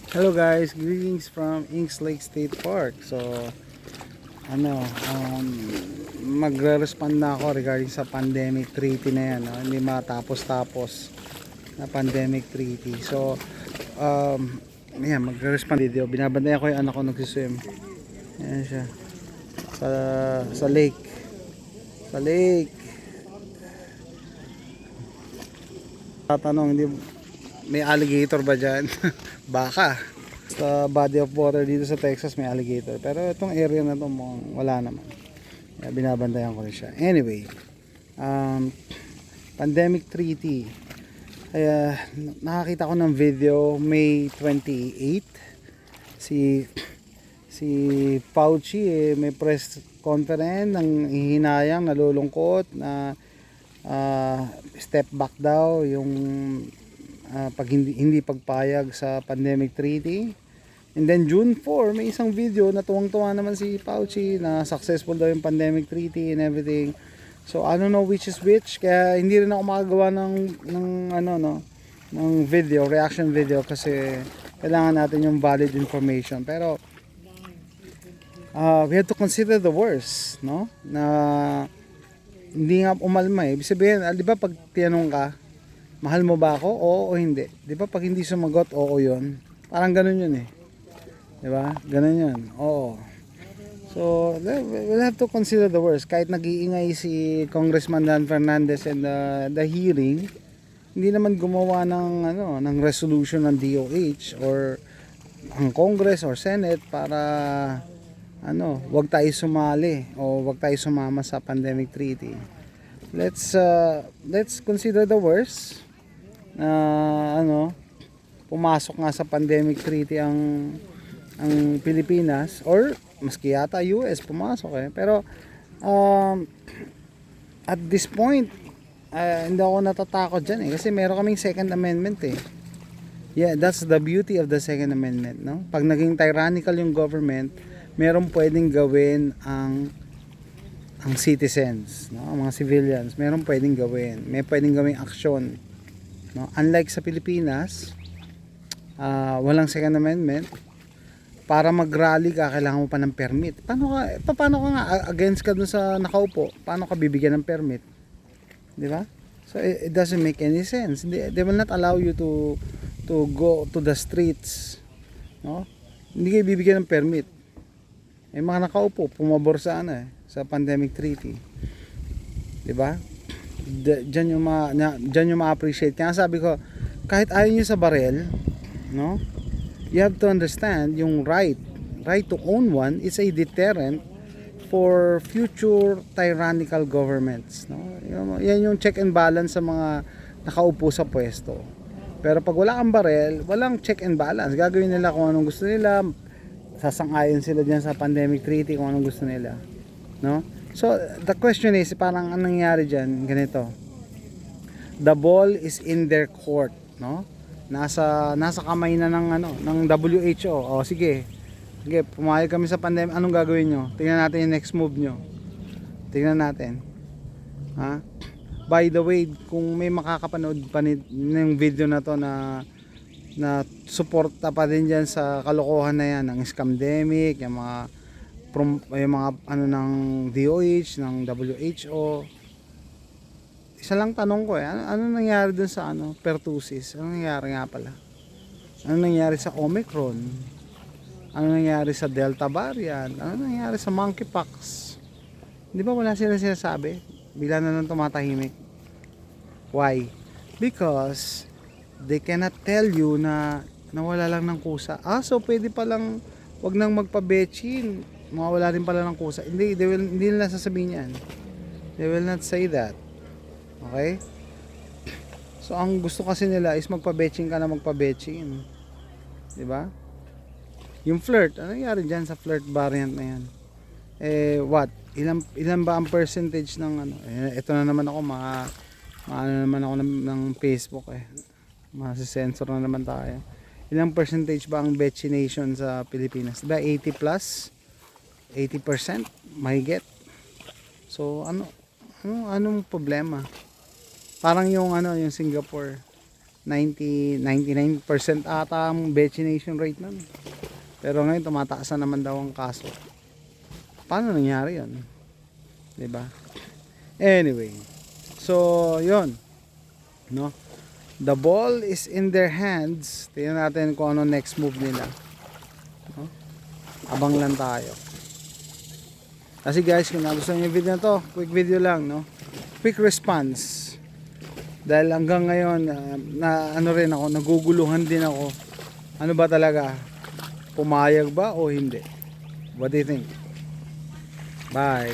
Hello guys, greetings from Inks Lake State Park. So, ano, magre-respond na ako regarding sa pandemic treaty na yan. No? Hindi matapos-tapos na pandemic treaty. So, magre-respond video. Binabantayan ko yung anak ko nagsiswim. Ayan siya. Sa lake. Sa lake. Tatanong, hindi may alligator ba dyan? Baka. Sa body of water dito sa Texas may alligator. Pero itong area na to wala naman. Kaya binabantayan ko rin siya. Anyway, pandemic treaty. Kaya nakakita ko ng video May 28. Si Fauci may press conference ng hihinayang, nalulungkot na step back daw yung pag hindi pagpayag sa pandemic treaty. And then June 4 may isang video na tuwang-tuwa naman si Fauci na successful daw yung pandemic treaty and everything. So I don't know which is which, kaya hindi rin ako makagawa ng video, reaction video, kasi kailangan natin yung valid information. Pero we have to consider the worst, no? Na hindi nga umalma eh. Ibig sabihin, di ba pag tinanong ka, mahal mo ba ako? Oo o hindi. Di ba pag hindi sumagot, oo yun. Parang ganun yun eh. Di ba? Ganun yun. Oo. So, we'll have to consider the worst. Kahit nag-iingay si Congressman Dan Fernandez and the hearing, hindi naman gumawa ng resolution ng DOH or ang Congress or Senate para wag tayo sumali o wag tayo sumama sa pandemic treaty. Let's consider the worst. Pumasok nga sa pandemic treaty ang Pilipinas, or maski yata US pumasok eh. Pero at this point hindi ako natatakot dyan eh, kasi meron kaming second amendment eh. Yeah, that's the beauty of the second amendment, no? Pag naging tyrannical yung government, meron pwedeng gawin ang citizens, no? Ang mga civilians, meron pwedeng gawin. May pwedeng gawing aksyon, no? Unlike sa Pilipinas, walang second amendment. Para mag-rally ka, kailangan mo pa ng permit. Paano ka nga against ka dun sa nakaupo? Paano ka bibigyan ng permit? Di ba? So it doesn't make any sense. They will not allow you to go to the streets, no? Hindi kayo bibigyan ng permit. Mga nakaupo, pumabor sa sa pandemic treaty. 'Di ba? Diyan yung ma-appreciate. Kaya sabi ko, kahit ayaw niyo sa barel, no? You have to understand yung right to own one is a deterrent for future tyrannical governments, no? Yan yung check and balance sa mga nakaupo sa pwesto. Pero pag wala kang barel, walang check and balance. Gagawin nila kung anong gusto nila. Sasang-ayon sila diyan sa pandemic treaty kung anong gusto nila, no? So the question is, parang anong nangyari diyan? Ganito, the ball is in their court, no? Nasa kamay na ng WHO. O sige, pumayag kami sa pandemic, anong gagawin nyo? Tingnan natin yung next move nyo. Tingnan natin, ha? By the way, kung may makakapanood pa ng video na to na suporta pa din dyan sa kalokohan na yan ng scamdemic, yung mga ng DOH, ng WHO. Isa lang tanong ko ano nangyari dun sa pertussis? Ano nangyari nga pala? Ano nangyari sa Omicron? Ano nangyari sa Delta variant? Ano nangyari sa monkeypox? Di ba wala sila sinasabi? Bigla na lang tumatahimik. Why? Because they cannot tell you na nawala lang ng kusa. So pwede palang wag nang magpa-betchin, mawala rin pala ng kusa. Hindi nila sasabihin yan. They will not say that. Okay? So ang gusto kasi nila is magpa-betchin ka na magpa-betchin. 'Di ba? Yung flirt, ano nangyari diyan sa flirt variant na yan? What? Ilan ba ang percentage ng ito na naman ako naman ako ng Facebook Masi-censor na naman tayo. Ilang percentage ba ang betchination sa Pilipinas? Diba 80 plus? 80%? Mahigit. So anong problema? Parang yung Singapore 99% ata ang vaccination rate nun. Pero ngayon tumataas na naman daw ang kaso. Paano nangyari 'yon? 'Di ba? Anyway. So, 'yon. No? The ball is in their hands. Tingnan natin kung ano next move nila. No? Abang lang tayo. Kasi guys, kung nagustuhan niyo yung video na to, quick video lang, no? Quick response. Dahil hanggang ngayon, na ano rin ako, naguguluhan din ako. Ano ba talaga? Pumayag ba o hindi? What do you think? Bye.